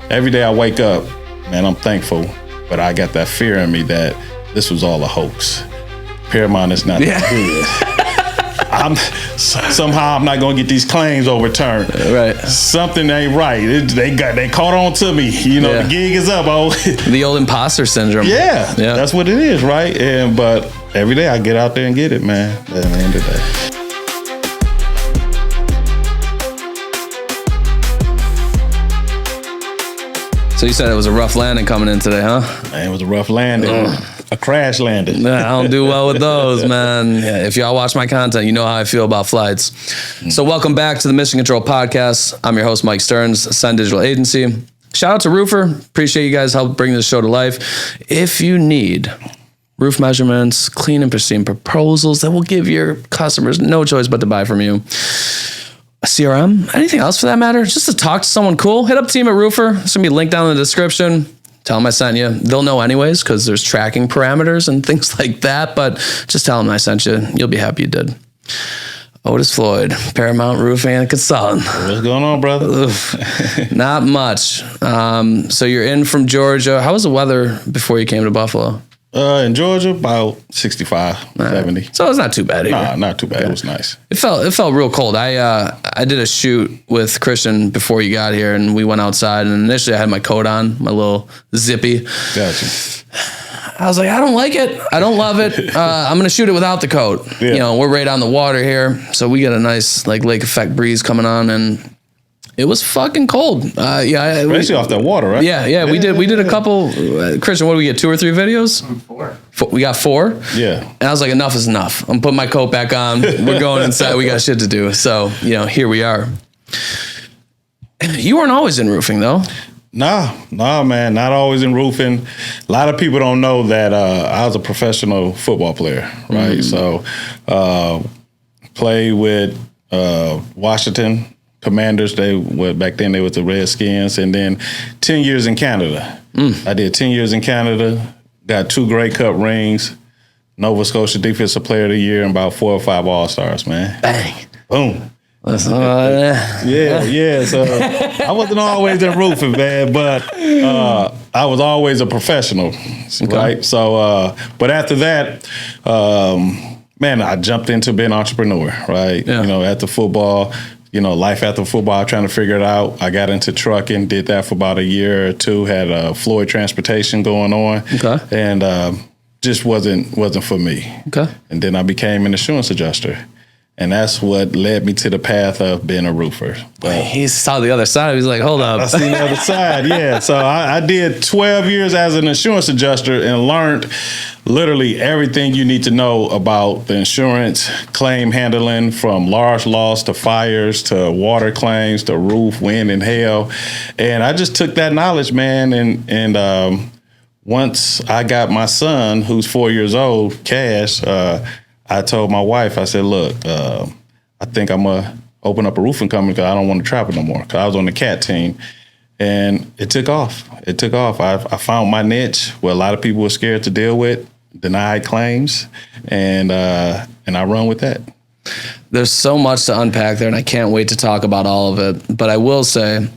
every day I wake up, man, I'm thankful, but I got that fear in me that this was all a hoax. Paramount is not that good. Somehow I'm not gonna get these claims overturned. Right. Something ain't right. They caught on to me. The gig is up. The old imposter syndrome. Yeah, that's what it is, right? But every day I get out there and get it, man. At the end of the day. So you said it was a rough landing coming in today, huh? Man, it was a rough landing. A crash landing. I don't do well with those, man. If y'all watch my content, you know how I feel about flights. So welcome back to the Mission Control Podcast. I'm your host, Mike Stearns, Ascend Digital Agency. Shout out to Roofer. Appreciate you guys help bring this show to life. If you need roof measurements, clean and pristine proposals that will give your customers no choice but to buy from you, a CRM, anything else for that matter, just to talk to someone cool, hit up the team at Roofer. It's going to be linked down in the description. Tell them I sent you. They'll know anyways because there's tracking parameters and things like that, but just tell them I sent you. You'll be happy you did. Otis Floyd, Paramount Roofing Consulting. What's going on, brother? Not much. So you're in from Georgia. How was the weather before you came to Buffalo? In Georgia, about 65, 70. So it's not too bad either. Nah, not too bad. Okay. It was nice. It felt real cold. I did a shoot with Christian before you got here, and we went outside. And initially, I had my coat on, my little zippy. Gotcha. I was like, I don't like it. I don't love it. I'm gonna shoot it without the coat. Yeah. We're right on the water here, so we get a nice lake effect breeze coming on, and it was fucking cold. Especially off that water, right? Yeah. We did a couple. Christian, what did we get? 2 or 3 videos? 4. We got 4. Yeah. And I was like, enough is enough. I'm putting my coat back on. We're going inside. We got shit to do. So here we are. You weren't always in roofing, though. Nah, man, not always in roofing. A lot of people don't know that I was a professional football player, right? So, played with Washington Commanders. Back then they were the Redskins, and then 10 years in Canada. I did 10 years in Canada, got 2 Grey Cup rings, Nova Scotia Defensive Player of the Year, and about 4 or 5 All-Stars, man. Bang. Boom. Yeah. So I wasn't always in roofing, man, but I was always a professional, right? So, but after that, man, I jumped into being an entrepreneur, right? Yeah. After football, life after football, trying to figure it out. I got into trucking, did that for about a year or 2, had Floyd Transportation going on, and just wasn't for me. Okay. And then I became an insurance adjuster. And that's what led me to the path of being a roofer. But he saw the other side. He's like, hold up. I seen the other side, yeah. So I did 12 years as an insurance adjuster and learned literally everything you need to know about the insurance claim handling, from large loss to fires to water claims to roof, wind, and hail. And I just took that knowledge, man, and once I got my son, who's 4 years old, Cash, I told my wife, I said, look, I think I'm going to open up a roofing company because I don't want to travel no more, because I was on the CAT team. And it took off. I found my niche where a lot of people were scared to deal with, denied claims, and I run with that. There's so much to unpack there, and I can't wait to talk about all of it. But I will say,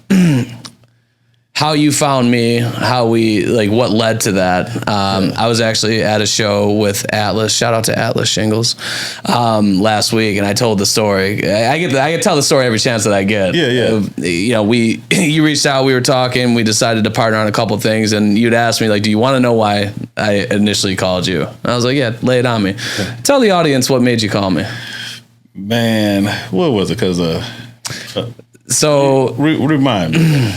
how you found me, what led to that. I was actually at a show with Atlas. Shout out to Atlas Shingles last week, and I told the story. I get to tell the story every chance that I get. Yeah. You reached out, we were talking, we decided to partner on a couple of things, and you'd asked me, do you want to know why I initially called you? And I was like, yeah, lay it on me. Okay. Tell the audience what made you call me. Man, what was it? Because remind me.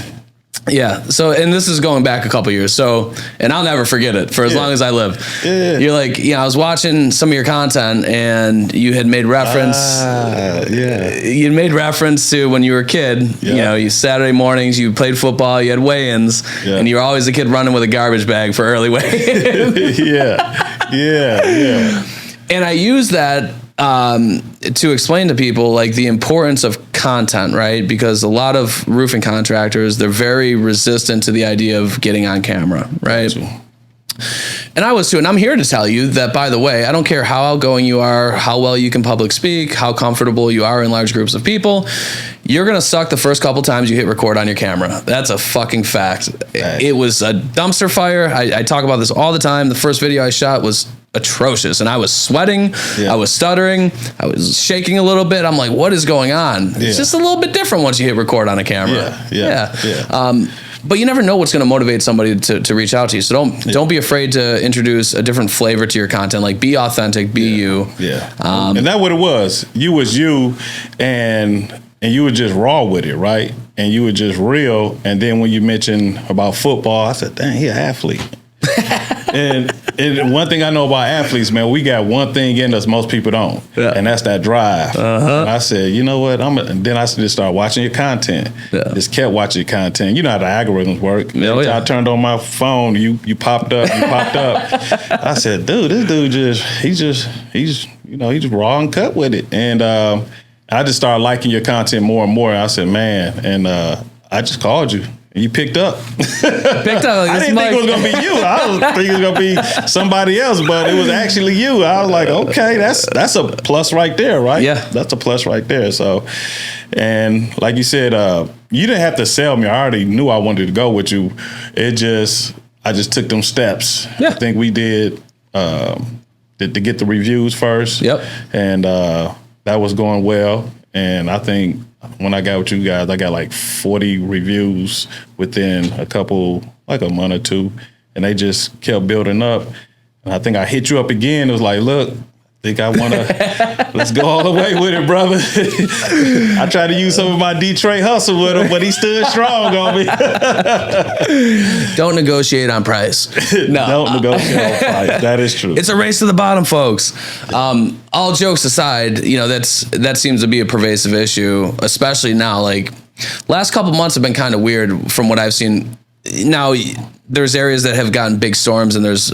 Yeah. So, and this is going back a couple years. So, and I'll never forget it for as long as I live. Yeah. You're like, I was watching some of your content, and you had made reference. You made reference to when you were a kid. Yeah. You Saturday mornings, you played football, you had weigh-ins, and you were always a kid running with a garbage bag for early weigh-ins. Yeah. And I use that to explain to people the importance of content, right? Because a lot of roofing contractors, they're very resistant to the idea of getting on camera, right? And I was too, and I'm here to tell you that, by the way, I don't care how outgoing you are, how well you can public speak, how comfortable you are in large groups of people, You're going to suck the first couple times you hit record on your camera. That's a fucking fact. It was a dumpster fire. I talk about this all the time. The first video I shot was atrocious, and I was sweating. I was stuttering. I was shaking a little bit. I'm like, what is going on? It's just a little bit different once you hit record on a camera. But you never know what's going to motivate somebody to reach out to you. So don't be afraid to introduce a different flavor to your content. Like, be authentic, be you. And that's what it was. You was you, and you were just raw with it, right? And you were just real. And then when you mentioned about football, I said, dang, he an athlete. and one thing I know about athletes, man, we got one thing in us most people don't, and that's that drive. And I said, you know what? And then I just started watching your content. Just kept watching your content. You know how the algorithms work. I turned on my phone, you popped up. I said, dude, this dude he's raw and cut with it. And I just started liking your content more and more. I said, man, and I just called you. And you picked up. I didn't think it was going to be you. I was thinking it was going to be somebody else, but it was actually you. I was like, okay, that's a plus right there, right? Yeah. That's a plus right there. So, and like you said, you didn't have to sell me. I already knew I wanted to go with you. I just took them steps. I think we did to get the reviews first. And that was going well. And I think when I got with you guys, I got like 40 reviews within a month or two. And they just kept building up. And I think I hit you up again. It was like, look, I think I want to, let's go all the way with it, brother. I tried to use some of my Detroit hustle with him, but he stood strong on me. Don't negotiate on price. No. Don't negotiate on price. That is true. It's a race to the bottom, folks. All jokes aside, that seems to be a pervasive issue, especially now. Like, last couple months have been kind of weird from what I've seen. Now, there's areas that have gotten big storms, and there's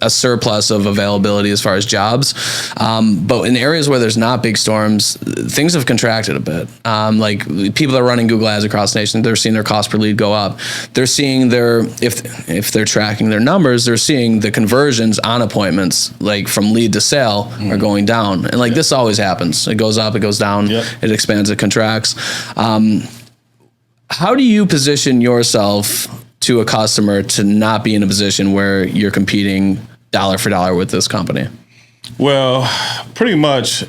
a surplus of availability as far as jobs. But in areas where there's not big storms, things have contracted a bit. Like, people that are running Google ads across the nation, they're seeing their cost per lead go up. They're seeing if they're tracking their numbers, they're seeing the conversions on appointments, like from lead to sale, are going down. And like, this always happens. It goes up, it goes down, it expands, it contracts. How do you position yourself to a customer to not be in a position where you're competing dollar for dollar with this company? Well, pretty much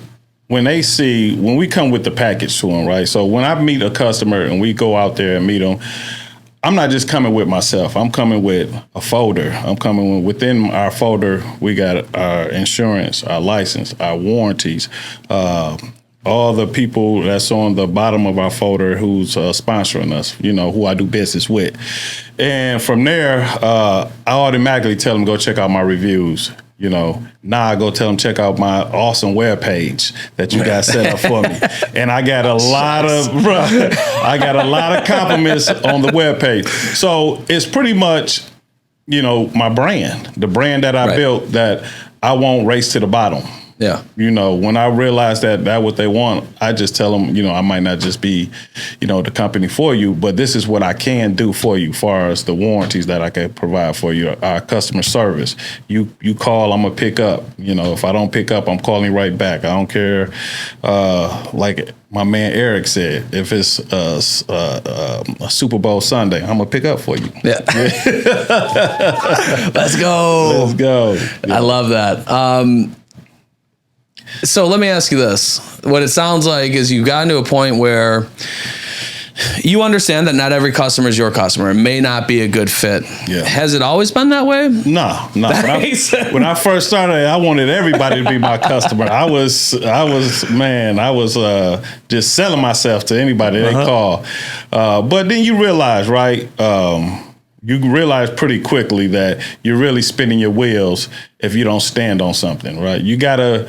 when we come with the package to them, right? So when I meet a customer and we go out there and meet them, I'm not just coming with myself. I'm coming with a folder. Within our folder, we got our insurance, our license, our warranties, all the people that's on the bottom of our folder who's sponsoring us, who I do business with. And from there, I automatically tell them, go check out my reviews. Now I go tell them, check out my awesome webpage that you guys set up for me. And I got a lot of compliments on the webpage. So it's pretty much, my brand, the brand that I built that I won't race to the bottom. Yeah. When I realize that that's what they want, I just tell them, I might not just be, the company for you, but this is what I can do for you, as far as the warranties that I can provide for you, our customer service. You call, I'm going to pick up. If I don't pick up, I'm calling right back. I don't care. Like my man Eric said, if it's a Super Bowl Sunday, I'm going to pick up for you. Yeah. Let's go. Let's go. Yeah. I love that. So let me ask you this. What it sounds like is you've gotten to a point where you understand that not every customer is your customer. It may not be a good fit. Yeah. Has it always been that way? No. When I first started, I wanted everybody to be my customer. I was just selling myself to anybody they call. But then you realize, right? You realize pretty quickly that you're really spinning your wheels if you don't stand on something, right? You gotta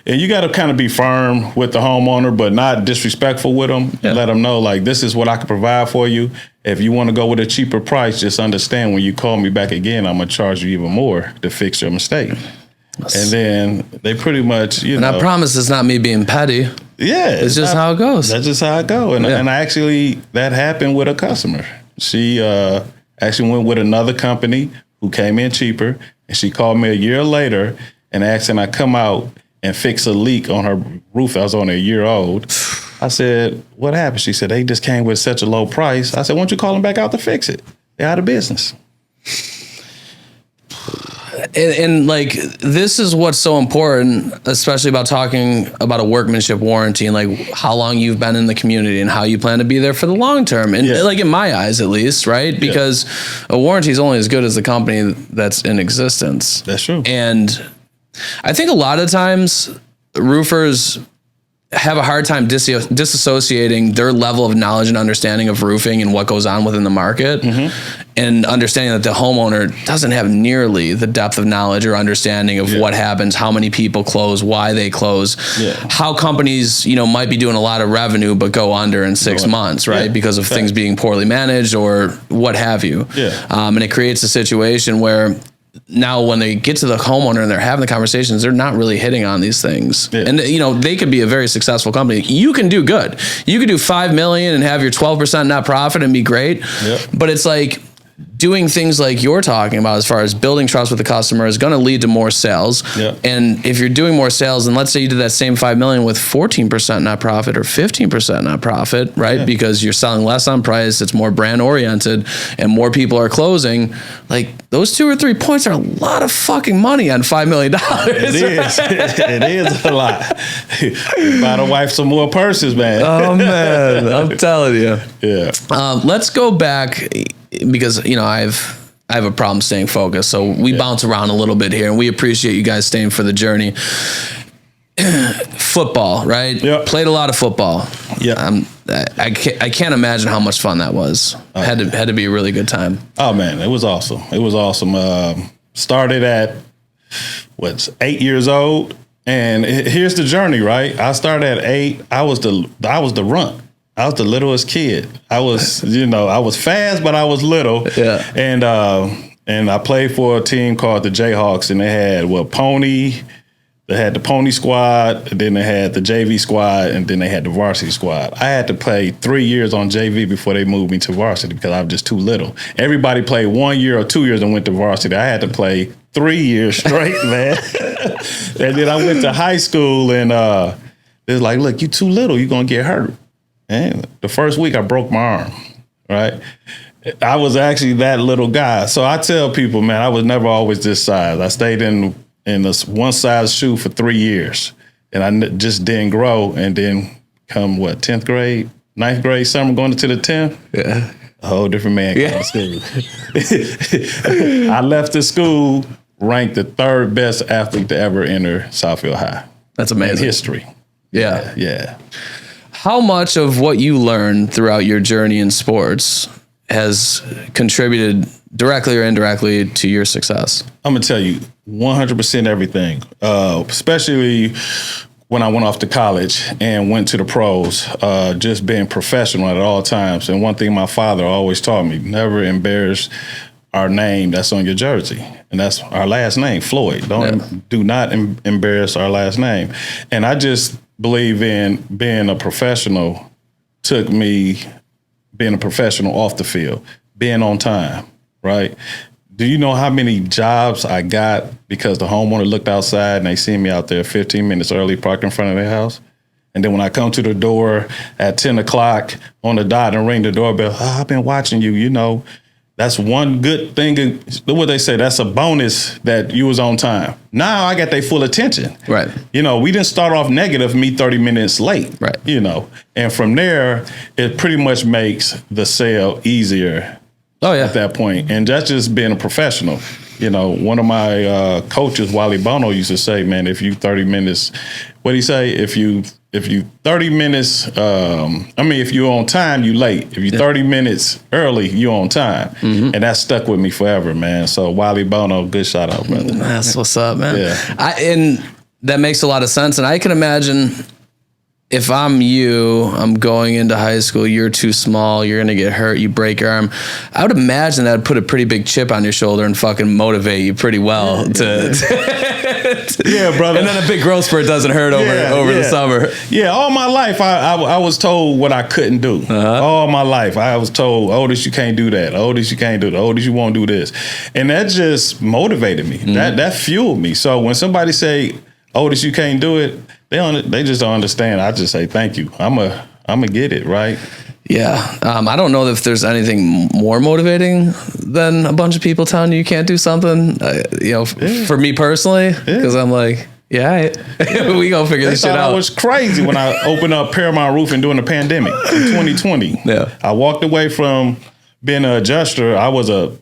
kind of be firm with the homeowner, but not disrespectful with them. Yeah. Let them know, like, this is what I can provide for you. If you want to go with a cheaper price, just understand when you call me back again, I'm going to charge you even more to fix your mistake. And then they pretty much, And I promise it's not me being petty. Yeah. It's just how it goes. That's just how it goes. And actually, that happened with a customer. She actually went with another company who came in cheaper, and she called me a year later and asked, can I come out and fix a leak on her roof that was only a year old. I said, what happened? She said, they just came with such a low price. I said, why don't you call them back out to fix it? They're out of business. And like, this is what's so important, especially about talking about a workmanship warranty and like how long you've been in the community and how you plan to be there for the long term. And like in my eyes, at least, right? Because a warranty is only as good as the company that's in existence. That's true. And I think a lot of times roofers have a hard time disassociating their level of knowledge and understanding of roofing and what goes on within the market, and understanding that the homeowner doesn't have nearly the depth of knowledge or understanding of what happens, how many people close, why they close, how companies, might be doing a lot of revenue but go under in 6 months, right? Because of things being poorly managed or what have you. And it creates a situation where now when they get to the homeowner and they're having the conversations, they're not really hitting on these things. And they could be a very successful company. You can do good. You could do 5 million and have your 12% net profit and be great. But it's like doing things like you're talking about as far as building trust with the customer is going to lead to more sales. And if you're doing more sales, and let's say you did that same 5 million with 14% net profit or 15% net profit, right? Because you're selling less on price, it's more brand oriented, and more people are closing. Like those 2 or 3 points are a lot of fucking money on $5 million. It is. It is a lot. Buy the wife some more purses, man. Oh man, I'm telling you. Let's go back, because I have a problem staying focused, so we bounce around a little bit here, and we appreciate you guys staying for the journey. Football, right? Played a lot of football. I can't imagine how much fun that was. Had to be a really good time. Oh man, it was awesome. It was awesome. Started at 8 years old, and here's the journey, right? I started at 8. I was the runt. I was the littlest kid. I was, I was fast, but I was little. And I played for a team called the Jayhawks, and they had Pony. They had the Pony squad, and then they had the JV squad, and then they had the varsity squad. I had to play 3 years on JV before they moved me to varsity because I was just too little. Everybody played 1 year or 2 years and went to varsity. I had to play 3 years straight, man. And then I went to high school, and it was like, look, you too little. You're going to get hurt. And the first week I broke my arm, right? I was actually that little guy. So I tell people, man, I was never always this size. I stayed in this one size shoe for 3 years, and I just didn't grow. And then come 10th grade, 9th grade summer, going into the 10th, a whole different man came to school. I left the school ranked the 3rd best athlete to ever enter Southfield High. That's amazing. In history. Yeah. How much of what you learned throughout your journey in sports has contributed directly or indirectly to your success? I'm going to tell you 100% everything, especially when I went off to college and went to the pros, just being professional at all times. And one thing my father always taught me, never embarrass our name that's on your jersey. And that's our last name, Floyd. Do not embarrass our last name. And I just believe in being a professional took me being a professional off the field, being on time, right? Do you know how many jobs I got because the homeowner looked outside and they see me out there 15 minutes early parked in front of their house? And then when I come to the door at 10 o'clock on the dot and ring the doorbell, I've been watching you, that's one good thing. What they say, that's a bonus that you was on time. Now I got their full attention. Right. We didn't start off negative, me 30 minutes late. Right. And from there, it pretty much makes the sale easier. At that point. And that's just being a professional. One of my coaches, Wally Bono, used to say, man, if you 30 minutes, what do you say? If you 30 minutes, if you're on time, you late. If you 30 minutes early, you're on time. Mm-hmm. And that stuck with me forever, man. So Wally Bono, good shout out, brother. That's what's up, man. Yeah. And that makes a lot of sense. And I can imagine if I'm you, I'm going into high school, you're too small, you're going to get hurt, you break your arm. I would imagine that would put a pretty big chip on your shoulder and fucking motivate you pretty well Yeah, brother. And then a big growth spurt doesn't hurt over the summer. Yeah, all my life I was told what I couldn't do. All my life I was told, Otis, you can't do that. Otis, you can't do that. Otis, you won't do this. And that just motivated me. Mm-hmm. That fueled me. So when somebody say, Otis, you can't do it, they just don't understand. I just say thank you. I'm I'm gonna get it right. Yeah. I don't know if there's anything more motivating than a bunch of people telling you can't do something, for me personally, because I'm like, we gonna figure this shit out. I was crazy when I opened up Paramount Roofing during the pandemic in 2020. Yeah. I walked away from being an adjuster. I was what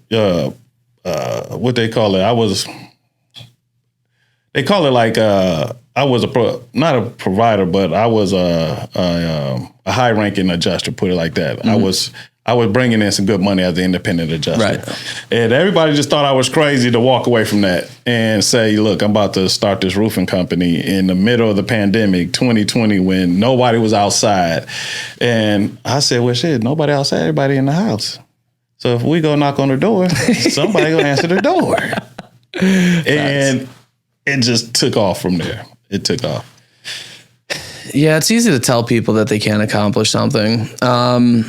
they call it. They call it like I was not a provider, but I was a high ranking adjuster. Put it like that. Mm-hmm. I was bringing in some good money as an independent adjuster. Right. And everybody just thought I was crazy to walk away from that and say, look, I'm about to start this roofing company in the middle of the pandemic, 2020, when nobody was outside. And I said, well, shit, nobody outside, everybody in the house. So if we go knock on the door, somebody gonna answer the door. And it just took off from there. It took off. Yeah, it's easy to tell people that they can't accomplish something. I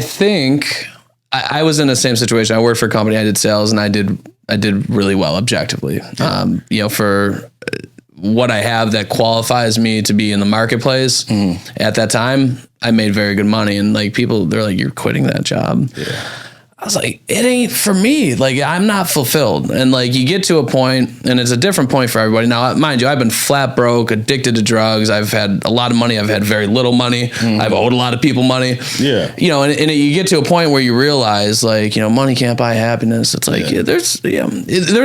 think I was in the same situation. I worked for a company. I did sales, and I did really well objectively. For what I have that qualifies me to be in the marketplace. At that time, I made very good money, and like people, they're like, "You're quitting that job." Yeah. I was like, it ain't for me. Like, I'm not fulfilled. And like, you get to a point, and it's a different point for everybody. Now, mind you, I've been flat broke, addicted to drugs. I've had a lot of money. I've had very little money. I've owed a lot of people money. Yeah. And you get to a point where you realize, like, money can't buy happiness. It's like, there's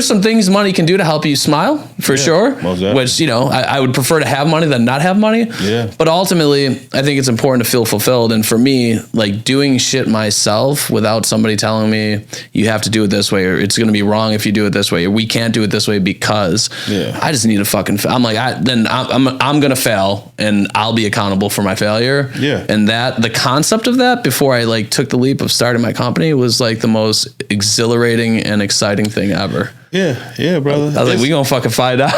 some things money can do to help you smile, for sure. Which, I would prefer to have money than not have money. Yeah. But ultimately, I think it's important to feel fulfilled. And for me, like, doing shit myself without somebody telling me you have to do it this way, or it's going to be wrong if you do it this way, or we can't do it this way because I just need to fucking I'm like, I'm going to fail, and I'll be accountable for my failure. Yeah. And the concept of that before I like took the leap of starting my company was like the most exhilarating and exciting thing ever. Yeah, brother. I was like, we gonna fucking find out.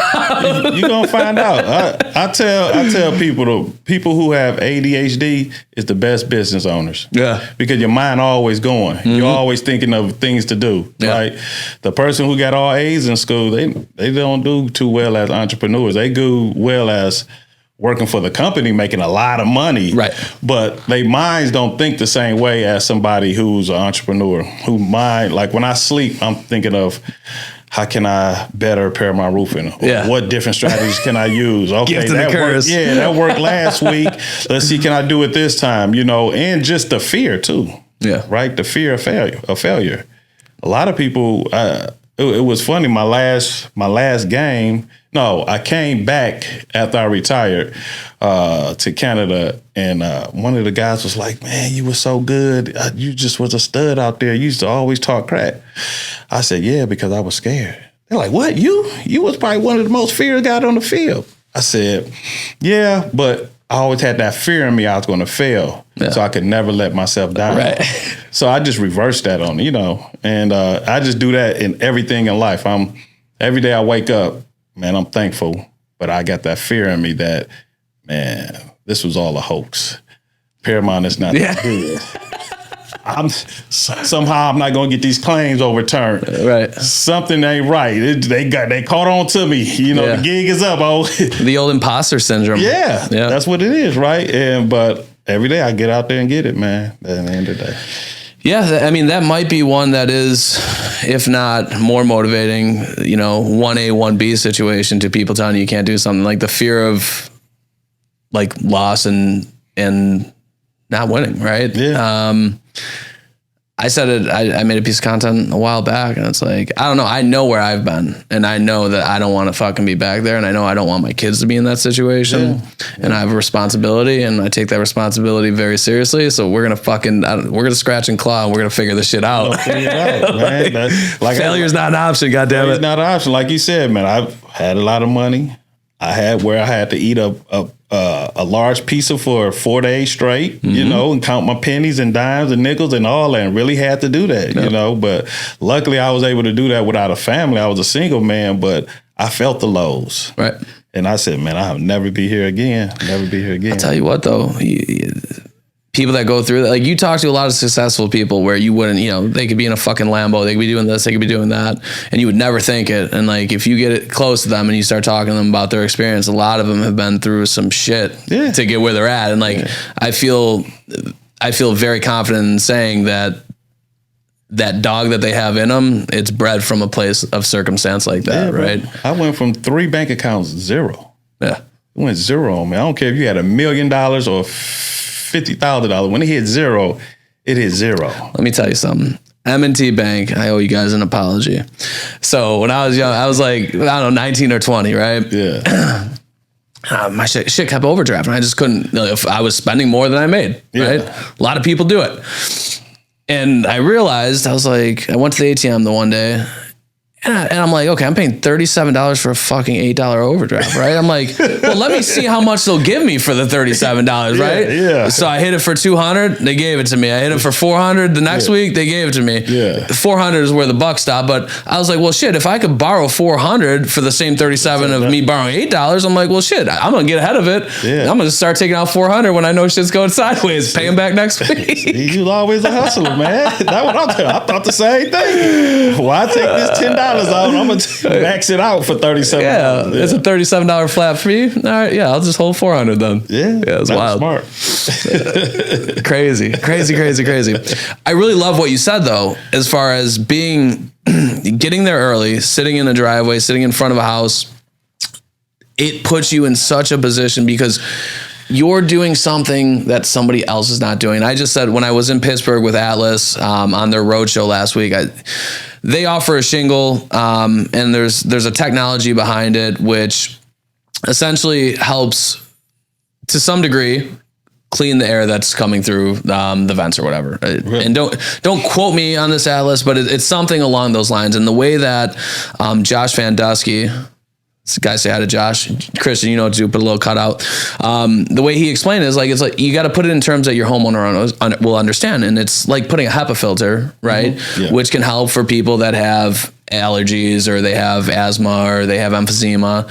You gonna find out. I tell people, the people who have ADHD is the best business owners. Yeah, because your mind always going. Mm-hmm. You're always thinking of things to do. Yeah. Right. The person who got all A's in school, they don't do too well as entrepreneurs. They do well as working for the company, making a lot of money. Right. But their minds don't think the same way as somebody who's an entrepreneur. Like when I sleep, I'm thinking of, how can I better Paramount Roofing? Yeah. What different strategies can I use? Okay, that worked last week. Let's see, can I do it this time? And just the fear too. Yeah. Right? The fear of failure. A lot of people, it was funny, my last game, I came back after I retired to Canada, and one of the guys was like, man, you were so good. You just was a stud out there. You used to always talk crap. I said, yeah, because I was scared. They're like, what? You was probably one of the most feared guys on the field. I said, yeah, but I always had that fear in me I was going to fail. Yeah. So I could never let myself down. Right. So I just reversed that on, and I just do that in everything in life. Every day I wake up, man, I'm thankful, but I got that fear in me that, man, this was all a hoax. Paramount is not that good. Somehow I'm not going to get these claims overturned. Right. Something ain't right. They caught on to me. The gig is up. The old imposter syndrome. Yeah, that's what it is, right? But every day I get out there and get it, man, at the end of the day. Yeah, I mean, that might be one that is, if not more motivating, 1A, 1B situation to people telling you can't do something, like the fear of like loss and not winning, right? Yeah. I said it, I made a piece of content a while back, and it's like, I don't know. I know where I've been, and I know that I don't want to fucking be back there, and I know I don't want my kids to be in that situation, and I have a responsibility, and I take that responsibility very seriously. So we're going to scratch and claw, and we're going to figure this shit out. Figure it out, man. Failure's not an option, goddammit. It's not an option. Like you said, man, I've had a lot of money. I had to eat a large pizza for 4 days straight, and count my pennies and dimes and nickels and all that, and really had to do that, But luckily I was able to do that without a family. I was a single man, but I felt the lows. Right. And I said, man, I'll never be here again. Never be here again. I'll tell you what, though, people that go through that, like you talk to a lot of successful people where you wouldn't, they could be in a fucking Lambo, they could be doing this, they could be doing that, and you would never think it. And like, if you get it close to them and you start talking to them about their experience, a lot of them have been through some shit to get where they're at. And like, I feel very confident in saying that dog that they have in them, it's bred from a place of circumstance like that, right? I went from 3 bank accounts, 0. Yeah. It went 0 on me. I don't care if you had $1 million or $50,000. When it hit 0, it hit 0. Let me tell you something. M&T Bank, I owe you guys an apology. So when I was young, I was like, I don't know, 19 or 20, right? Yeah. My shit kept overdrafting. I just couldn't, if I was spending more than I made, right? A lot of people do it. And I realized, I was like, I went to the ATM the one day, and I'm like, okay, I'm paying $37 for a fucking $8 overdraft, right? I'm like, well, let me see how much they'll give me for the $37, right? Yeah. So I hit it for $200, they gave it to me. I hit it for $400 the next week, they gave it to me. Yeah. $400 is where the buck stopped, but I was like, well, shit, if I could borrow $400 for the same $37 of me borrowing $8, I'm like, well, shit, I'm gonna get ahead of it. Yeah. I'm gonna start taking out $400 when I know shit's going sideways, pay them back next week. You always a hustler, man. That's what I'm doing. I thought the same thing. Well, I take this $10 out, I'm gonna max it out for $37. Yeah, it's a $37 flat fee. All right, yeah, I'll just hold $400 then. Yeah, it's wild. Smart. Crazy. I really love what you said though, as far as getting there early, sitting in the driveway, sitting in front of a house. It puts you in such a position because you're doing something that somebody else is not doing. I just said when I was in Pittsburgh with Atlas on their roadshow last week, they offer a shingle, and there's a technology behind it which essentially helps to some degree clean the air that's coming through the vents or whatever. Really? And don't quote me on this, Atlas, but it's something along those lines. And the way that Josh Van Dusky, this guy say hi to Josh, Christian, you know what to do, put a little cutout. The way he explained it is it's like you got to put it in terms that your homeowner will understand. And it's like putting a HEPA filter, right? Mm-hmm. Yeah. Which can help for people that have allergies or they have asthma or they have emphysema,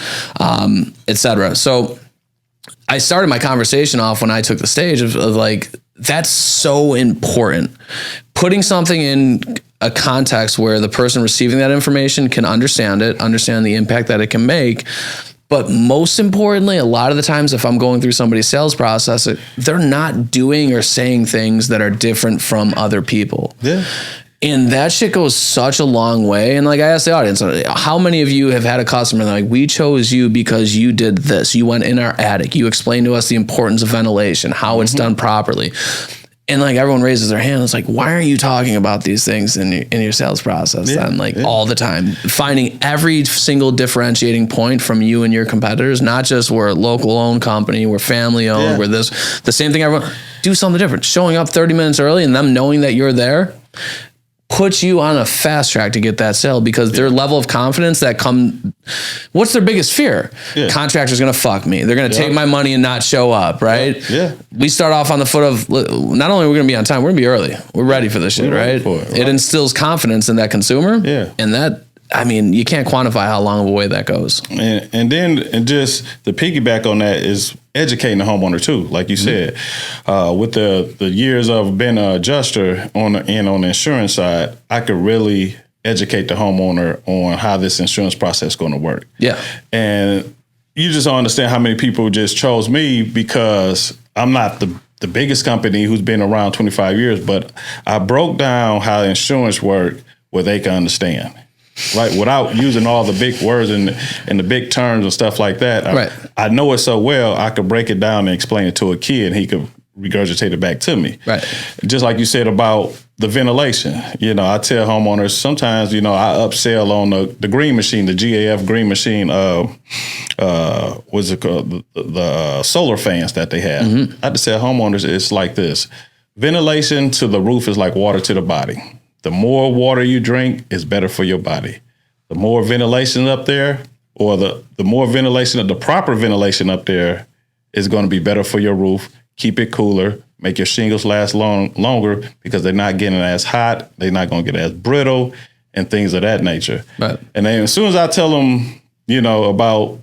etc. So I started my conversation off when I took the stage of like, that's so important. Putting something in a context where the person receiving that information can understand the impact that it can make. But most importantly, a lot of the times, if I'm going through somebody's sales process, they're not doing or saying things that are different from other people. Yeah. And that shit goes such a long way. And like I asked the audience, how many of you have had a customer like, we chose you because you did this. You went in our attic. You explained to us the importance of ventilation, how it's done properly. And like everyone raises their hand. It's like, why aren't you talking about these things in your sales process then? All the time, finding every single differentiating point from you and your competitors, not just we're a local owned company, we're family owned, we're the same thing. Everyone do something different. Showing up 30 minutes early and them knowing that you're there puts you on a fast track to get that sale because their level of confidence what's their biggest fear? Yeah. Contractor's going to fuck me. They're going to take my money and not show up, right? Yeah. We start off on the foot of, not only are we going to be on time, we're going to be early. We're ready for this shit, right? It instills confidence in that consumer. Yeah. And that, I mean, you can't quantify how long of a way that goes. And then just the piggyback on that is educating the homeowner too. Like you said, with the years of being an adjuster on the insurance side, I could really educate the homeowner on how this insurance process is going to work. Yeah. And you just don't understand how many people just chose me because I'm not the biggest company who's been around 25 years, but I broke down how insurance worked where they can understand. Right, without using all the big words and the big terms and stuff like that. I know it so well, I could break it down and explain it to a kid and he could regurgitate it back to me. Right. Just like you said about the ventilation. I tell homeowners sometimes, I upsell on the green machine, the GAF green machine, what's it called? The solar fans that they have. Mm-hmm. I have to tell homeowners it's like this. Ventilation to the roof is like water to the body. The more water you drink is better for your body. The more ventilation up there, or the more ventilation, the proper ventilation up there is going to be better for your roof. Keep it cooler, make your shingles last longer because they're not getting as hot. They're not going to get as brittle and things of that nature. Right. And then as soon as I tell them, about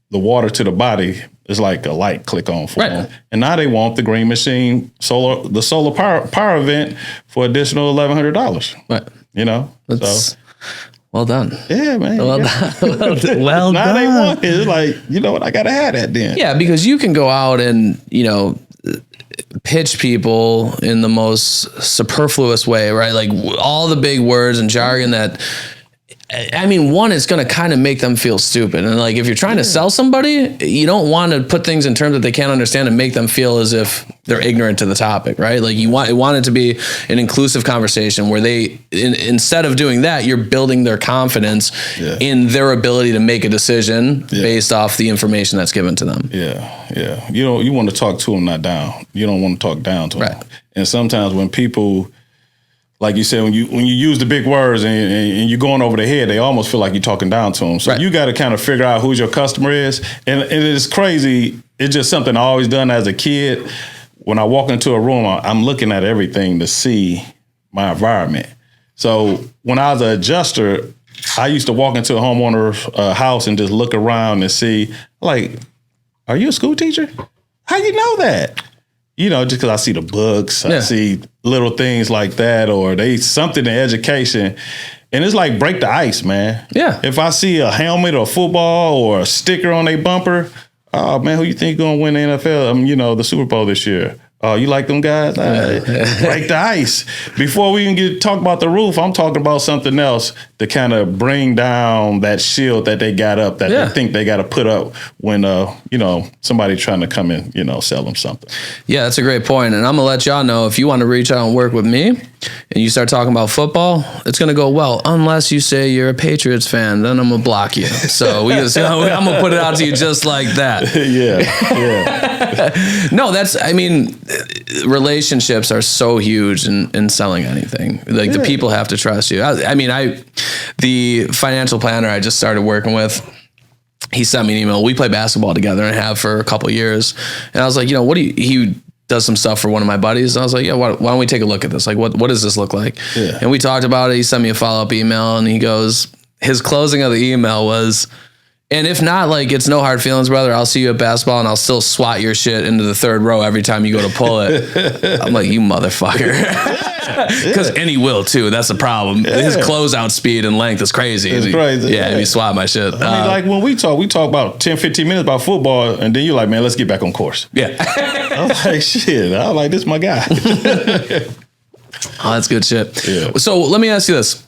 the water to the body, It's like a light click on for Right. them. And now they want the Green Machine solar power event for additional $1,100. Right. You know? That's well done. Yeah, man. Well done. Well now done. they want it. It's like, you know what? I got to have that then. Yeah, because you can go out and, pitch people in the most superfluous way, right? Like all the big words and jargon that, I mean, one, it's going to kind of make them feel stupid. And like, if you're trying to sell somebody, you don't want to put things in terms that they can't understand and make them feel as if they're ignorant to the topic, right? Like you want it to be an inclusive conversation where they, instead of doing that, you're building their confidence in their ability to make a decision based off the information that's given to them. Yeah. You want to talk to them, not down. You don't want to talk down to them. Right. And sometimes when people, like you said, when you use the big words and you're going over their head, they almost feel like you're talking down to them. So you got to kind of figure out who your customer is. And it is crazy. It's just something I always done as a kid. When I walk into a room, I'm looking at everything to see my environment. So when I was an adjuster, I used to walk into a homeowner's house and just look around and see, like, are you a school teacher? How you know that? Just because I see the books, I see little things like that, or they something in education. And it's like break the ice, man. Yeah. If I see a helmet or football or a sticker on a bumper, oh, man, who you think going to win the NFL? The Super Bowl this year. Oh, you like them guys? Break the ice. Before we even talk about the roof, I'm talking about something else to kind of bring down that shield that they got up that they think they got to put up when, somebody trying to come in, sell them something. Yeah, that's a great point. And I'm going to let y'all know, if you want to reach out and work with me and you start talking about football, it's going to go well, unless you say you're a Patriots fan, then I'm going to block you. So I'm going to put it out to you just like that. No, relationships are so huge in selling anything. Like the people have to trust you. The financial planner I just started working with, he sent me an email. We play basketball together and have for a couple of years. And I was like, he does some stuff for one of my buddies. And I was like, why don't we take a look at this? Like, what does this look like? Yeah. And we talked about it. He sent me a follow-up email and he goes, his closing of the email was, and if not, like, it's no hard feelings, brother. I'll see you at basketball and I'll still swat your shit into the third row every time you go to pull it. I'm like, you motherfucker. Because and he will too. That's the problem. His closeout speed and length is crazy. It's crazy. Yeah, he swat my shit. Like when we talk about 10, 15 minutes about football, and then you're like, man, let's get back on course. Yeah. I'm like, shit. I'm like, this is my guy. Oh, that's good shit. Yeah. So let me ask you this.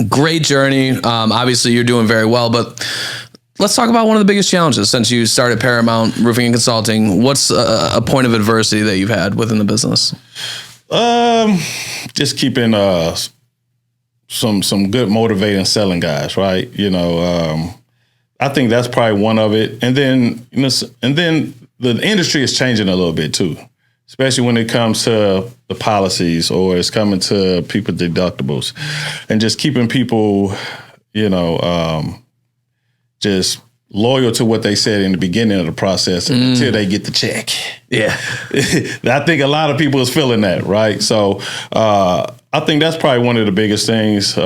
Great journey. Obviously, you're doing very well, but let's talk about one of the biggest challenges since you started Paramount Roofing and Consulting. What's a point of adversity that you've had within the business? Just keeping some good motivating selling guys, right? I think that's probably one of it. And then the industry is changing a little bit too, especially when it comes to the policies or it's coming to people deductibles, and just keeping people, just loyal to what they said in the beginning of the process until they get the check. Yeah. I think a lot of people is feeling that, right? So I think that's probably one of the biggest things.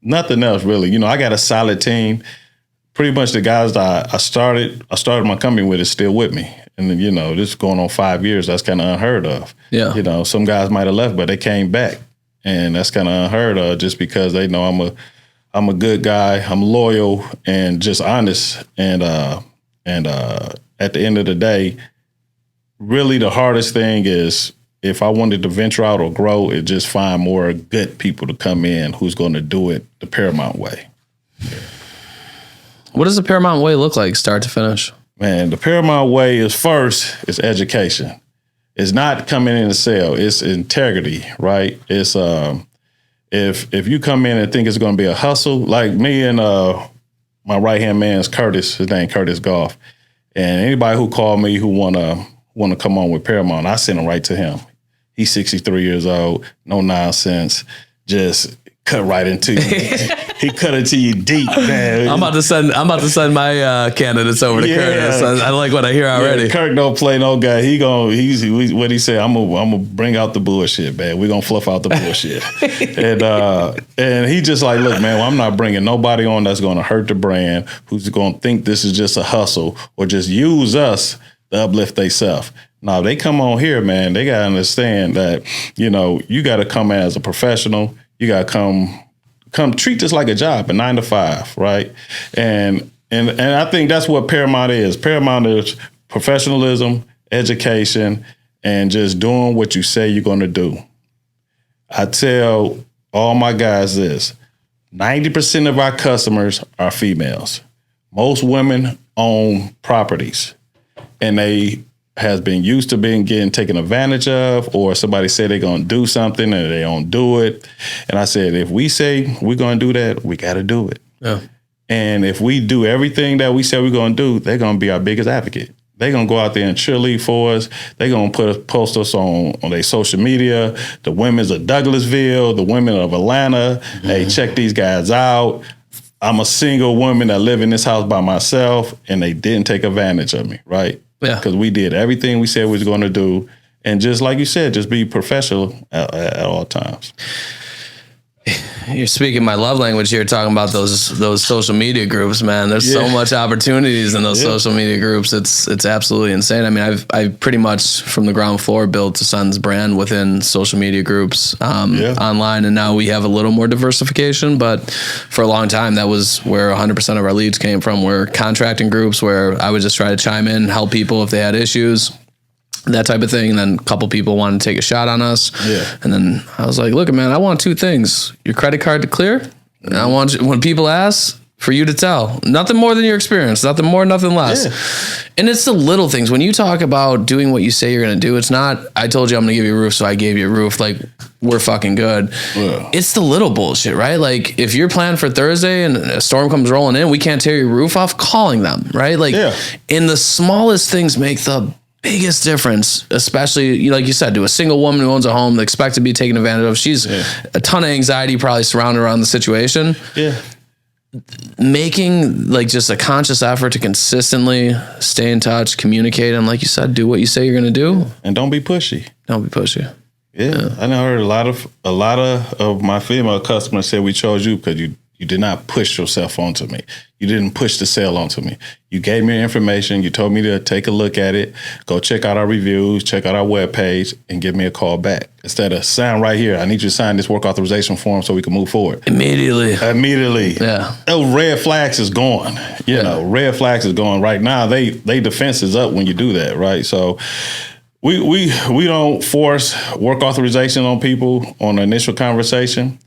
Nothing else really. I got a solid team. Pretty much the guys that I started my company with is still with me. And then, this is going on 5 years. That's kind of unheard of. Yeah. Some guys might have left, but they came back. And that's kind of unheard of just because they know I'm a good guy. I'm loyal and just honest. And at the end of the day, really the hardest thing is if I wanted to venture out or grow, is just find more good people to come in who's going to do it the Paramount way. What does the Paramount way look like, start to finish? Man, the Paramount way is education. It's not coming in to sell. It's integrity, right? It's if you come in and think it's going to be a hustle, like me and my right-hand man is Curtis. His name Curtis Goff. And anybody who called me who want to come on with Paramount, I send them right to him. He's 63 years old, no nonsense, just cut right into you. He cut into you deep, man. I'm about to send my candidates over to Curtis. I like what I hear already. Kirk don't play no guy. He's what he said. I'm gonna bring out the bullshit, man. We're gonna fluff out the bullshit. and he just like, look, man, well, I'm not bringing nobody on that's gonna hurt the brand, who's gonna think this is just a hustle or just use us to uplift themselves. Now, they come on here, man, they got to understand that, you got to come as a professional. You got to come treat this like a job, a 9 to 5, right? And I think that's what Paramount is. Paramount is professionalism, education, and just doing what you say you're going to do. I tell all my guys this, 90% of our customers are females. Most women own properties, and they has been used to getting taken advantage of, or somebody say they're going to do something and they don't do it. And I said, if we say we're going to do that, we got to do it. Yeah. And if we do everything that we said we're going to do, they're going to be our biggest advocate. They're going to go out there and cheerlead for us. They're going to post us on their social media. The women's of Douglasville, the women of Atlanta. Mm-hmm. Hey, check these guys out. I'm a single woman that live in this house by myself, and they didn't take advantage of me, right? Yeah, because we did everything we said we was going to do, and just like you said, just be professional at all times. You're speaking my love language here, talking about those social media groups, man. There's so much opportunities in those social media groups. It's absolutely insane. I mean, I've pretty much from the ground floor built Son's brand within social media groups online, and now we have a little more diversification. But for a long time, that was where 100% of our leads came from. Were contracting groups where I would just try to chime in, help people if they had issues, that type of thing. And then a couple people wanted to take a shot on us. Yeah. And then I was like, look, man, I want two things. Your credit card to clear. And I want you, when people ask, for you to tell. Nothing more than your experience. Nothing more, nothing less. Yeah. And it's the little things. When you talk about doing what you say you're going to do, it's not, I told you I'm going to give you a roof, so I gave you a roof. Like, we're fucking good. Yeah. It's the little bullshit, right? Like, if you're planned for Thursday and a storm comes rolling in, we can't tear your roof off, calling them, right? Like, and the smallest things make the biggest difference, especially like you said, to a single woman who owns a home, expect to be taken advantage of. She's a ton of anxiety probably surrounded around the situation. Yeah. Making like just a conscious effort to consistently stay in touch, communicate, and like you said, do what you say you're going to do. And don't be pushy. Don't be pushy. Yeah. I know heard a lot of my female customers say we chose you because you did not push yourself onto me. You didn't push the sale onto me. You gave me information. You told me to take a look at it, go check out our reviews, check out our webpage, and give me a call back. Instead of sign right here, I need you to sign this work authorization form so we can move forward. Immediately. Yeah. Those red flags is gone. You know, red flags is gone right now. They defense is up when you do that, right? So we don't force work authorization on people on the initial conversation.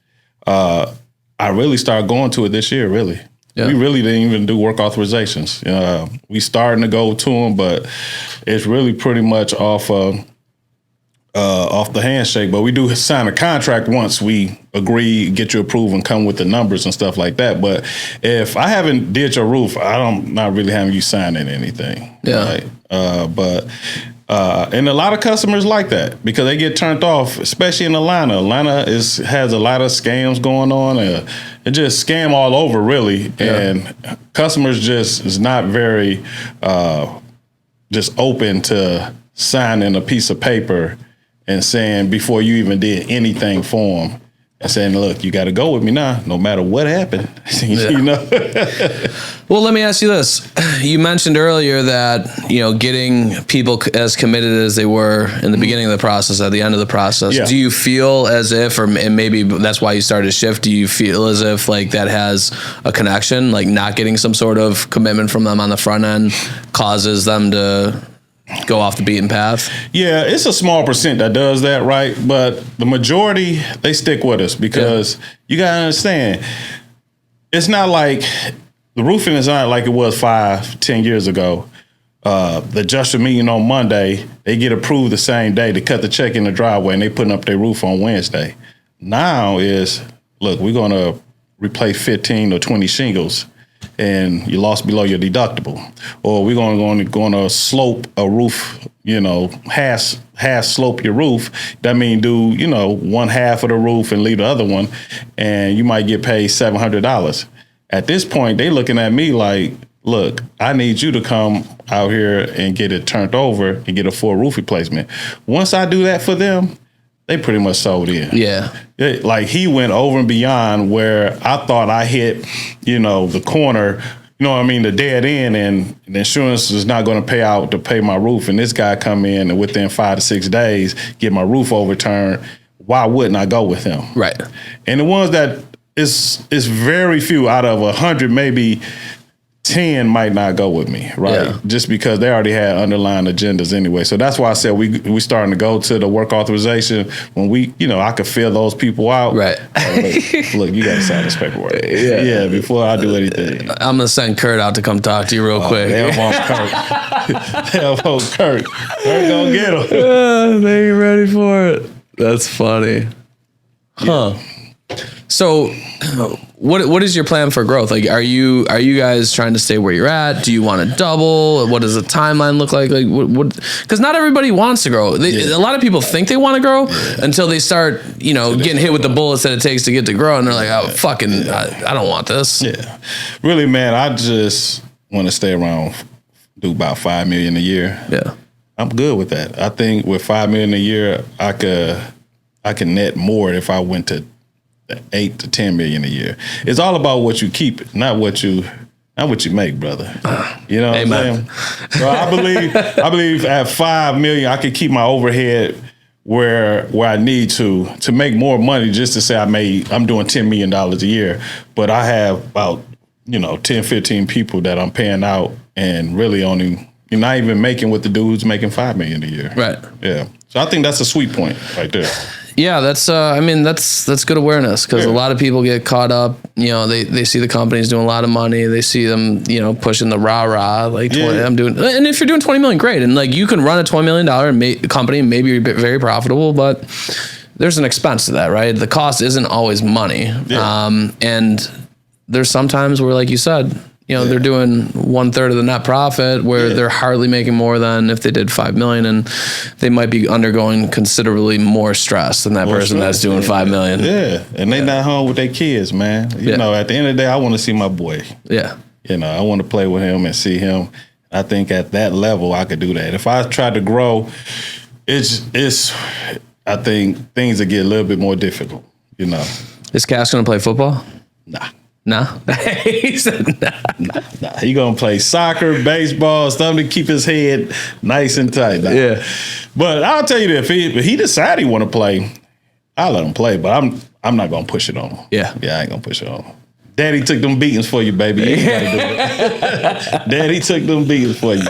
I really started going to it this year, really. Yeah. We really didn't even do work authorizations. We starting to go to them, but it's really pretty much off the handshake. But we do sign a contract once we agree, get you approved, and come with the numbers and stuff like that. But if I haven't did your roof, I'm not really having you signing anything. Yeah. Right? And a lot of customers like that because they get turned off, especially in Atlanta. Atlanta has a lot of scams going on. It just scam all over, really. Yeah. And customers just is not very just open to signing a piece of paper and saying before you even did anything for them. And saying, look, you got to go with me now, no matter what happened. You know. Well, let me ask you this. You mentioned earlier that, getting people as committed as they were in the beginning of the process, at the end of the process. Yeah. Do you feel as if, and maybe that's why you started Shift, do you feel as if like that has a connection, like not getting some sort of commitment from them on the front end causes them to go off the beaten path? Yeah, it's a small percent that does that, right? But the majority, they stick with us because you got to understand, it's not like the roofing is not like it was 5-10 years ago. The adjuster meeting on Monday, they get approved the same day to cut the check in the driveway and they putting up their roof on Wednesday. Now is, look, we're going to replace 15 or 20 shingles. and you lost below your deductible. Or we're going to slope a roof, half slope your roof. That means do, one half of the roof and leave the other one, and you might get paid $700. At this point, they looking at me like, look, I need you to come out here and get it turned over and get a full roof replacement. Once I do that for them, they pretty much sold in. Yeah. Like he went over and beyond where I thought I hit, the corner, the dead end, and the insurance is not going to pay out to pay my roof. And this guy come in and within 5 to 6 days, get my roof overturned. Why wouldn't I go with him? Right. And the ones that it's very few out of 100, maybe 10 might not go with me, right? Yeah. Just because they already had underlying agendas anyway. So that's why I said we starting to go to the work authorization when I could fill those people out. Right. Look, you got to sign this paperwork. Yeah, before I do anything. I'm going to send Kurt out to come talk to you real quick. Help on Kurt. Help on Kurt. Kurt gonna get him. They ain't ready for it. That's funny. Huh. So, what is your plan for growth? Like, are you guys trying to stay where you're at? Do you want to double? What does the timeline look like? Like, what? Because not everybody wants to grow. A lot of people think they want to grow until they start, getting hit with the bullets that it takes to get to grow, and they're like, I don't want this. Yeah, really, man. I just want to stay around, do about $5 million a year. Yeah, I'm good with that. I think with $5 million a year, I can net more if I went to 8 to 10 million a year. It's all about what you keep, not what you make, brother. You know what I'm saying? So I believe at 5 million I could keep my overhead where I need to make more money, just to say I'm doing $10 million a year, but I have about 10, 15 people that I'm paying out and really only not even making what the dude's making $5 million a year. Right. Yeah. So I think that's a sweet point right there. Yeah, that's good awareness, because a lot of people get caught up. They see the companies doing a lot of money. They see them, pushing the rah-rah, like 20, I'm doing. And if you're doing 20 million, great. And like you can run a $20 million company and maybe you're very profitable, but there's an expense to that, right? The cost isn't always money. Yeah. And there's sometimes where, like you said, they're doing 1/3 of the net profit, where they're hardly making more than if they did 5 million, and they might be undergoing considerally more stress than that person that's doing 5 million. Yeah. And they not home with their kids, man. At the end of the day, I want to see my boy. Yeah. I want to play with him and see him. I think at that level, I could do that. If I try to grow, I think things will get a little bit more difficult, Is Cash going to play football? Nah. No? He said nah. He gonna play soccer, baseball, something to keep his head nice and tight. Nah. Yeah. But I'll tell you that if he decide he want to play, I'll let him play. But I'm not gonna push it on him. Yeah. Yeah, I ain't gonna push it on him. Daddy took them beatings for you, baby. You gotta do it. Daddy took them beatings for you.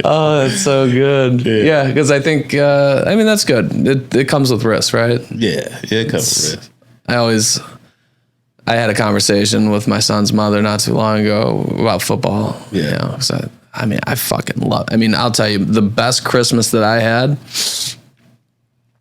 Oh, that's so good. Yeah, because I think that's good. It comes with risk, right? Yeah, it comes with risk. I had a conversation with my son's mother not too long ago about football. Yeah. I fucking love. I'll tell you, the best Christmas that I had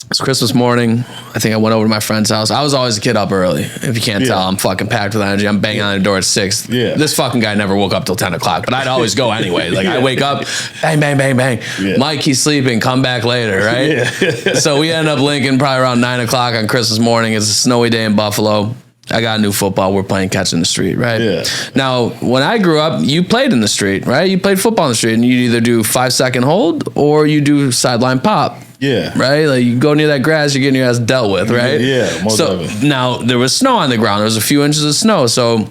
was Christmas morning. I think I went over to my friend's house. I was always a kid up early. If you can't tell, I'm fucking packed with energy. I'm banging on the door at 6. Yeah. This fucking guy never woke up till 10 o'clock, but I'd always go anyway. Like I wake up, bang, bang, bang, bang. Yeah. Mike, he's sleeping. Come back later, right? Yeah. So we end up linking probably around 9 o'clock on Christmas morning. It's a snowy day in Buffalo. I got a new football. We're playing catch in the street, right? Yeah. Now, when I grew up, you played in the street, right? You played football in the street, and you either do 5-second hold or you do sideline pop. Yeah. Right? Like you go near that grass, you're getting your ass dealt with, right? Yeah, most of it. Now, there was snow on the ground. There was a few inches of snow. So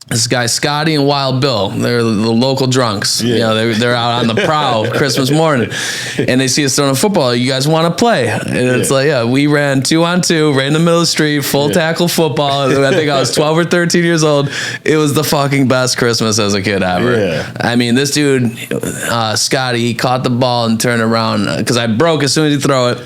this guy, Scotty and Wild Bill, they're the local drunks. Yeah. They're out on the prowl Christmas morning, and they see us throwing a football. You guys want to play? And it's like, we ran 2-on-2, right in the middle of the street, full tackle football. I think I was 12 or 13 years old. It was the fucking best Christmas as a kid ever. Yeah. This dude, Scotty, he caught the ball and turned around because I broke as soon as he threw it.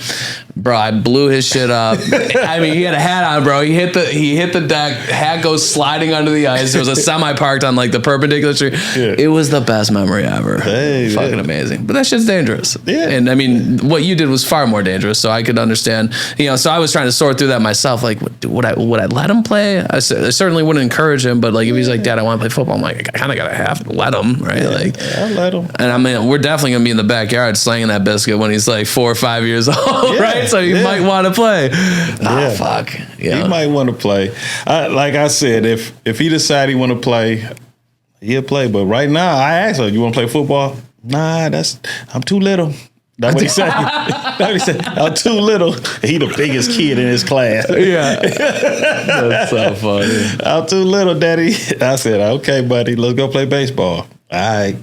Bro, I blew his shit up. I mean, he had a hat on, bro. He hit the deck. Hat goes sliding under the ice. There was a semi parked on like the perpendicular street. Yeah. It was the best memory ever. Hey, fucking amazing. But that shit's dangerous. Yeah. And I mean, what you did was far more dangerous. So I could understand. So I was trying to sort through that myself. Like, would I let him play? I certainly wouldn't encourage him. But like, if he's like, Dad, I want to play football, I'm like, I kind of gotta have to let him, right? Yeah, like, I'll let him. And I mean, we're definitely gonna be in the backyard slanging that biscuit when he's like 4 or 5 years old, right? So he might want to play. Ah, fuck. Yeah. He might want to play. Like I said, if he decide he want to play, he'll play. But right now, I asked her, "You want to play football?" Nah, I'm too little. That's what he said. I'm too little. He the biggest kid in his class. Yeah. That's so funny. I'm too little, Daddy. I said, okay, buddy, let's go play baseball. All right.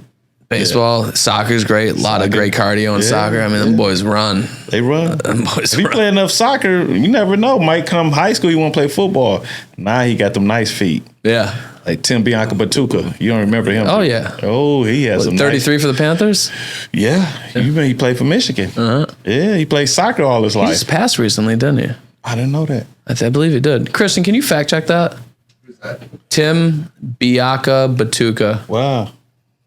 Baseball, soccer's great. A lot of great cardio in soccer. I mean, them boys run. They run. If you play enough soccer, you never know. Might come high school, you want to play football. Now he got them nice feet. Yeah. Like Tim Bianca-Batuka. You don't remember him? Oh, yeah. Oh, he has some 33 for the Panthers? Yeah. He played for Michigan. Uh-huh. Yeah, he played soccer all his life. He just passed recently, didn't he? I didn't know that. I believe he did. Christian, can you fact check that? Who's that? Tim Bianca-Batuka. Wow.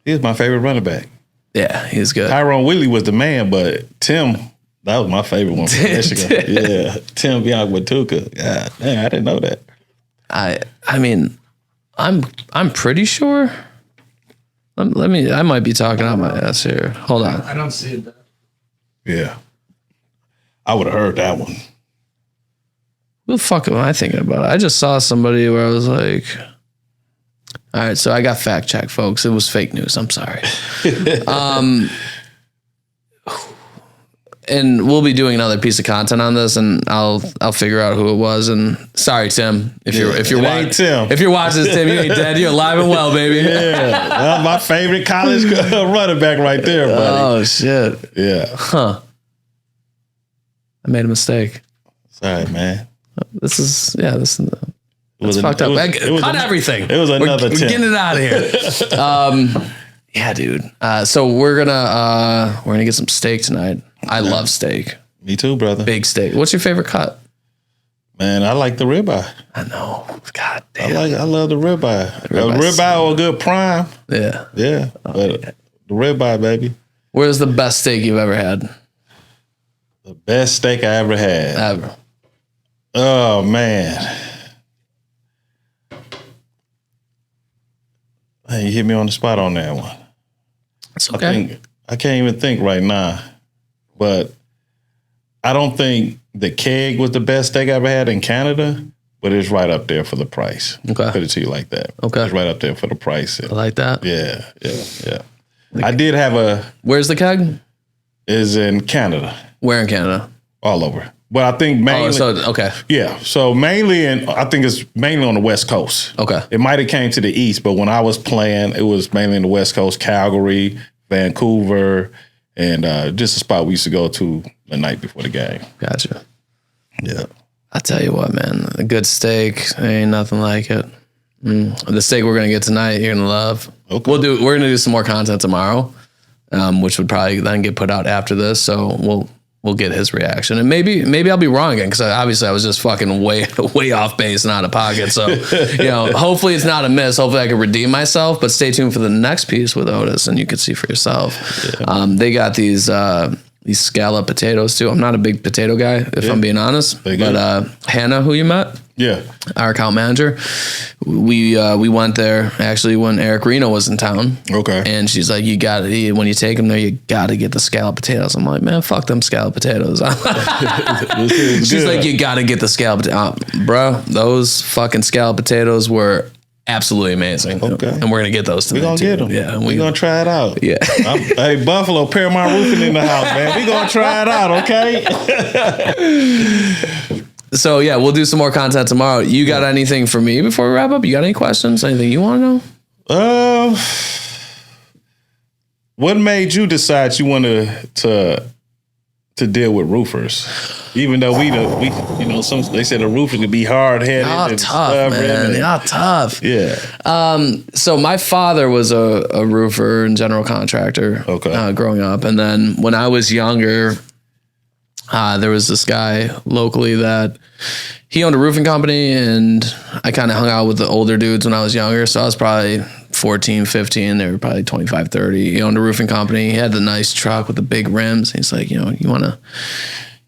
He's my favorite running back. Yeah, he's good. Tyrone Wheatley was the man, but Tim, that was my favorite one from Michigan. Yeah, Tim Bianca-Batuka. God, man, I didn't know that. I mean, I'm pretty sure. I might be talking out my ass here. Hold on. I don't see it. Yeah, I would have heard that one. Who the fuck am I thinking about? I just saw somebody where I was like, all right, so I got fact checked, folks. It was fake news. I'm sorry. And we'll be doing another piece of content on this, and I'll figure out who it was. And sorry, Tim, if you're watching this, Tim, you ain't dead. You're alive and well, baby. Yeah, well, my favorite college running back right there, buddy. Oh shit. Yeah. Huh. I made a mistake. Sorry, man. This is fucked up. Cut everything. It was another We're getting it out of here. Yeah, dude. So we're gonna get some steak tonight. I love steak. Me too, brother. Big steak. What's your favorite cut? Man, I like the ribeye. I know. God damn. I love the ribeye. Ribeye or a good prime. Yeah. Yeah. But the ribeye, baby. Where's the best steak you've ever had? The best steak I ever had. Ever. Oh man. Hey, you hit me on the spot on that one. It's okay. I can't even think right now. But I don't think the keg was the best steak I ever had in Canada, but it's right up there for the price. Okay. Put it to you like that. Okay. It's right up there for the price. I like that. Yeah. I did have Where's the keg? Is in Canada. Where in Canada? All over. But I think mainly. Okay. Yeah. So I think it's mainly on the West Coast. Okay. It might have came to the East, but when I was playing, it was mainly in the West Coast, Calgary, Vancouver, and just a spot we used to go to the night before the game. Gotcha. Yeah. I tell you what, man, a good steak, ain't nothing like it. The steak we're gonna get tonight, you're gonna love. Okay. We're gonna do some more content tomorrow, which would probably then get put out after this. So we'll get his reaction, and maybe I'll be wrong again because obviously I was just fucking way off base and out of pocket. So hopefully it's not a miss. Hopefully I can redeem myself. But stay tuned for the next piece with Otis, and you can see for yourself. Yeah. They got these scallop potatoes too. I'm not a big potato guy, if I'm being honest. But Hannah, who you met, our account manager, we went there actually when Eric Reno was in town. Okay. And she's like, when you take them there, you got to get the scallop potatoes. I'm like, man, fuck them scallop potatoes. She's like, you got to get the scallop potatoes. Bro, those fucking scallop potatoes were absolutely amazing. Okay. And we're going to get those tonight. We're going to get them. Yeah. We're going to try it out. Yeah. Hey, Buffalo, Paramount Roofing in the house, man. We're going to try it out, okay? So, yeah, we'll do some more content tomorrow. You got anything for me before we wrap up? You got any questions? Anything you want to know? What made you decide you wanted to deal with roofers? Even though they said a roofer could be hard-headed. Y'all tough, man. Y'all tough. Yeah. So my father was a roofer and general contractor growing up. And then when I was younger, There was this guy locally that he owned a roofing company, and I kind of hung out with the older dudes when I was younger. So I was probably 14, 15. They were probably 25, 30. He owned a roofing company. He had the nice truck with the big rims. He's like, you want to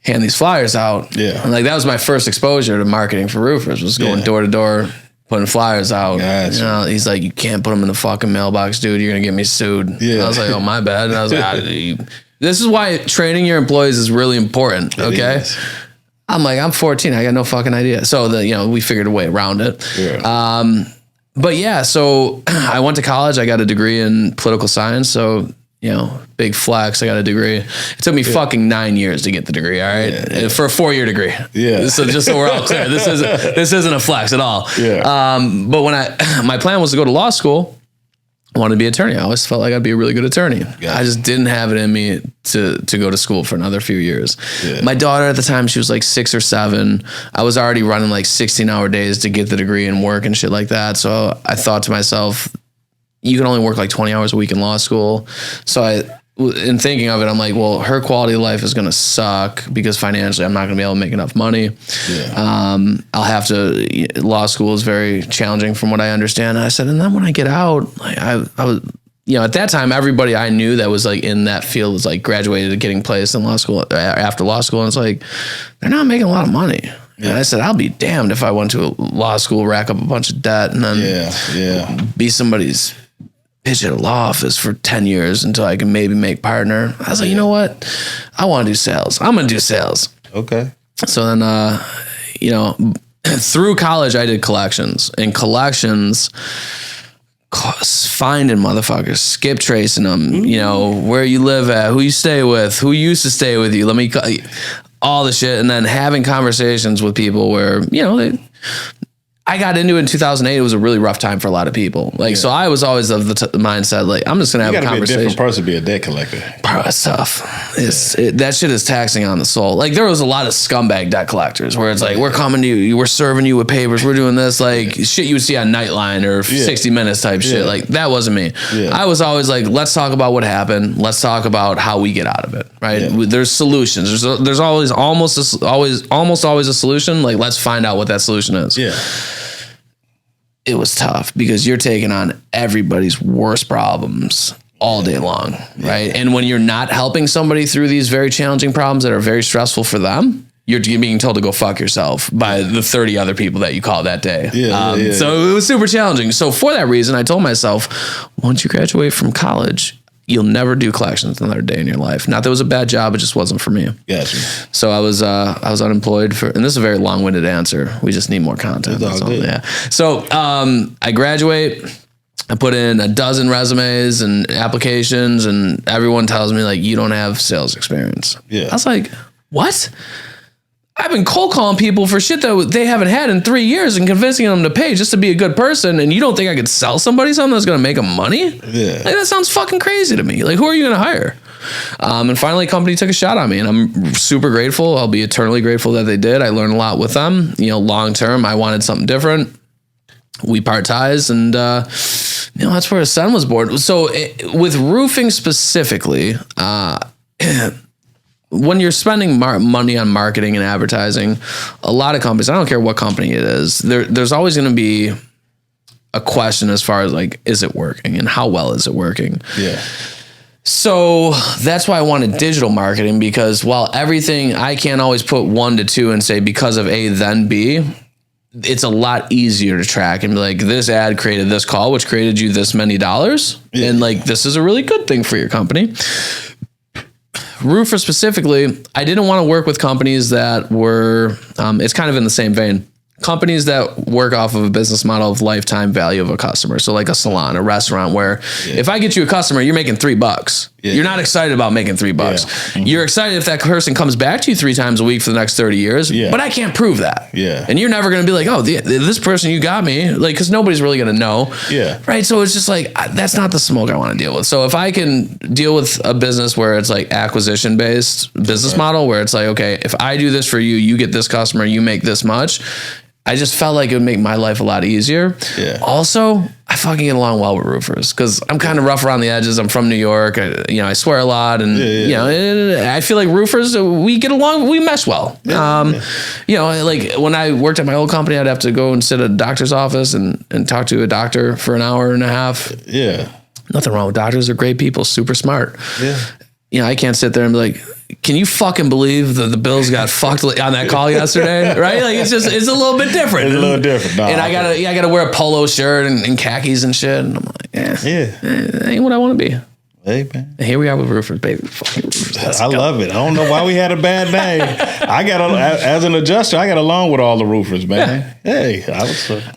hand these flyers out? Yeah. And like, that was my first exposure to marketing for roofers, was going door to door, putting flyers out. Gotcha. He's like, you can't put them in the fucking mailbox, dude. You're going to get me sued. Yeah. And I was like, oh, my bad. And I was like, this is why training your employees is really important. Okay. I'm like, I'm 14. I got no fucking idea. So we figured a way around it. Yeah. But yeah, so I went to college. I got a degree in political science. So, big flex. I got a degree. It took me fucking 9 years to get the degree. All right. Yeah. For a 4-year degree. Yeah. So just so we're all clear, this isn't a flex at all. Yeah. But my plan was to go to law school. I wanted to be an attorney. I always felt like I'd be a really good attorney. Gotcha. I just didn't have it in me to go to school for another few years. Yeah. My daughter at the time, she was like 6 or 7. I was already running like 16-hour days to get the degree and work and shit like that. So I thought to myself, you can only work like 20 hours a week in law school. So in thinking of it, I'm like, well, her quality of life is going to suck because financially I'm not going to be able to make enough money. Yeah. I'll have to, law school is very challenging from what I understand. And I said, and then when I get out, like I was, at that time, everybody I knew that was like in that field was like graduated, getting placed in law school after law school. And it's like, they're not making a lot of money. Yeah. And I said, I'll be damned if I went to a law school, rack up a bunch of debt, and then be somebody's pitch at a law office for 10 years until I can maybe make partner. I was like, you know what? I want to do sales. I'm going to do sales. Okay. So then, through college, I did collections. And collections, finding motherfuckers, skip tracing them, where you live at, who you stay with, who used to stay with you. All the shit. And then having conversations with people where, I got into it in 2008. It was a really rough time for a lot of people. So I was always of the mindset, like, I'm just going to have a conversation. Be a different person to be a debt collector. Bro, it's tough. That shit is taxing on the soul. Like, there was a lot of scumbag debt collectors where it's like, we're coming to you, we're serving you with papers, we're doing this, like shit you would see on Nightline or 60 Minutes type shit. Like, that wasn't me. Yeah. I was always like, let's talk about what happened. Let's talk about how we get out of it. Right? Yeah. There's solutions. There's always almost always a solution. Like, let's find out what that solution is. Yeah. It was tough because you're taking on everybody's worst problems all day long, right? And when you're not helping somebody through these very challenging problems that are very stressful for them, you're being told to go fuck yourself by the 30 other people that you call that day. So it was super challenging. So for that reason, I told myself, once you graduate from college, you'll never do collections another day in your life. Not that it was a bad job, it just wasn't for me. Gotcha. So I was unemployed and this is a very long-winded answer. We just need more content. That's all. Yeah. So I graduate, I put in a dozen resumes and applications, and everyone tells me, like, you don't have sales experience. Yeah. I was like, what? I've been cold calling people for shit that they haven't had in 3 years and convincing them to pay just to be a good person. And you don't think I could sell somebody something that's going to make them money? Yeah. Like, that sounds fucking crazy to me. Like, who are you going to hire? And finally, a company took a shot on me, and I'm super grateful. I'll be eternally grateful that they did. I learned a lot with them. Long term, I wanted something different. We part ties, and that's where a son was born. So with roofing specifically, when you're spending money on marketing and advertising, a lot of companies, I don't care what company it is, there's always going to be a question as far as, like, is it working and how well is it working? Yeah. So that's why I wanted digital marketing, because while everything, I can't always put 1 to 2 and say because of A, then B, it's a lot easier to track and be like, this ad created this call, which created you this many dollars. Yeah. And like, this is a really good thing for your company. Roofer specifically, I didn't want to work with companies that were, it's kind of in the same vein. Companies that work off of a business model of lifetime value of a customer. So like a salon, a restaurant where if I get you a customer, you're making $3. You're not excited about making $3. Mm-hmm. You're excited if that person comes back to you 3 times a week for the next 30 years, but I can't prove that. Yeah. And you're never going to be like, oh, this person you got me, like, cause nobody's really going to know. Yeah. Right. So it's just like, that's not the smoke I want to deal with. So if I can deal with a business where it's like acquisition based business model, where it's like, okay, if I do this for you, you get this customer, you make this much. I just felt like it would make my life a lot easier. Yeah. Also, I fucking get along well with roofers because I'm kind of rough around the edges. I'm from New York. I swear a lot, and I feel like roofers, we get along, we mesh well. Like when I worked at my old company, I'd have to go and sit at a doctor's office and talk to a doctor for an hour and a half. Yeah. Nothing wrong with doctors. They're great people, super smart. Yeah. I can't sit there and be like, can you fucking believe that the Bills got fucked on that call yesterday? Right? Like it's a little bit different. It's a little different. No, and I gotta wear a polo shirt and khakis and shit. And I'm like, that ain't what I want to be. Hey, man. And here we are with roofers, baby. Fucking roofers. I love it. I don't know why we had a bad name. As an adjuster, I got along with all the roofers, man. Yeah. Hey,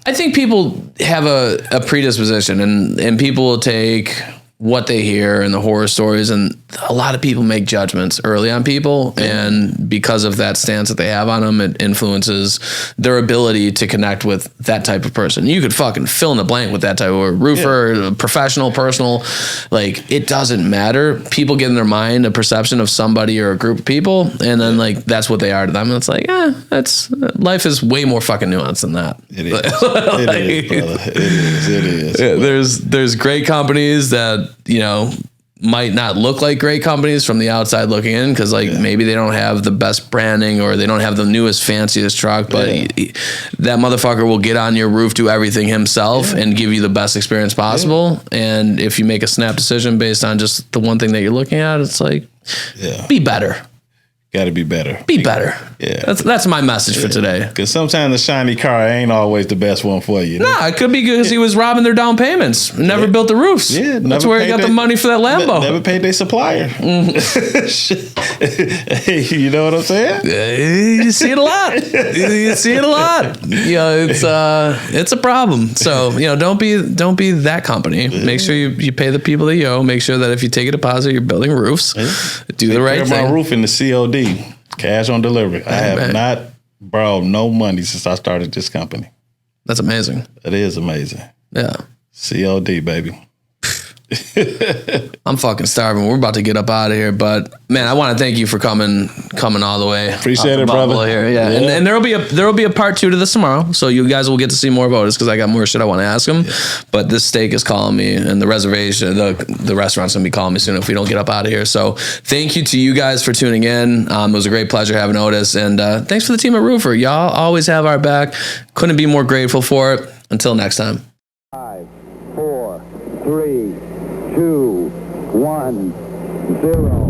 I think people have a predisposition, and people will take what they hear and the horror stories, and a lot of people make judgments early on people, and because of that stance that they have on them, it influences their ability to connect with that type of person. You could fucking fill in the blank with that type of roofer, professional, personal, like it doesn't matter. People get in their mind a perception of somebody or a group of people, and then like that's what they are to them. And it's like, life is way more fucking nuanced than that. It is. It is, brother. It is. Yeah, there's great companies that might not look like great companies from the outside looking in, because maybe they don't have the best branding or they don't have the newest fanciest truck, but that motherfucker will get on your roof, do everything himself, and give you the best experience possible. And if you make a snap decision based on just the one thing that you're looking at, it's like, be better. Got to be better. Be better. Yeah. That's my message for today. Because sometimes the shiny car ain't always the best one for you. Nah, it could be because he was robbing their down payments. Never built the roofs. Yeah. That's where he got the money for that Lambo. Never paid their supplier. You know what I'm saying? You see it a lot. You see it a lot. It's a problem. So, don't be that company. Make sure you pay the people that you owe. Make sure that if you take a deposit, you're building roofs. Do the right thing. Paramount Roofing, the COD. Cash on delivery. I have not borrowed no money since I started this company. That's amazing. It is amazing. Yeah. COD, baby. I'm fucking starving. We're about to get up out of here, but man, I want to thank you for coming all the way. Appreciate it, brother. Here. Yeah. And there'll be a part 2 to this tomorrow, so you guys will get to see more of Otis because I got more shit I want to ask him. Yeah. But this steak is calling me, and the reservation, the restaurant's gonna be calling me soon if we don't get up out of here. So thank you to you guys for tuning in. It was a great pleasure having Otis, and thanks for the team at Roofer. Y'all always have our back. Couldn't be more grateful for it. Until next time. 5, 4, 3, 2, 1, 0.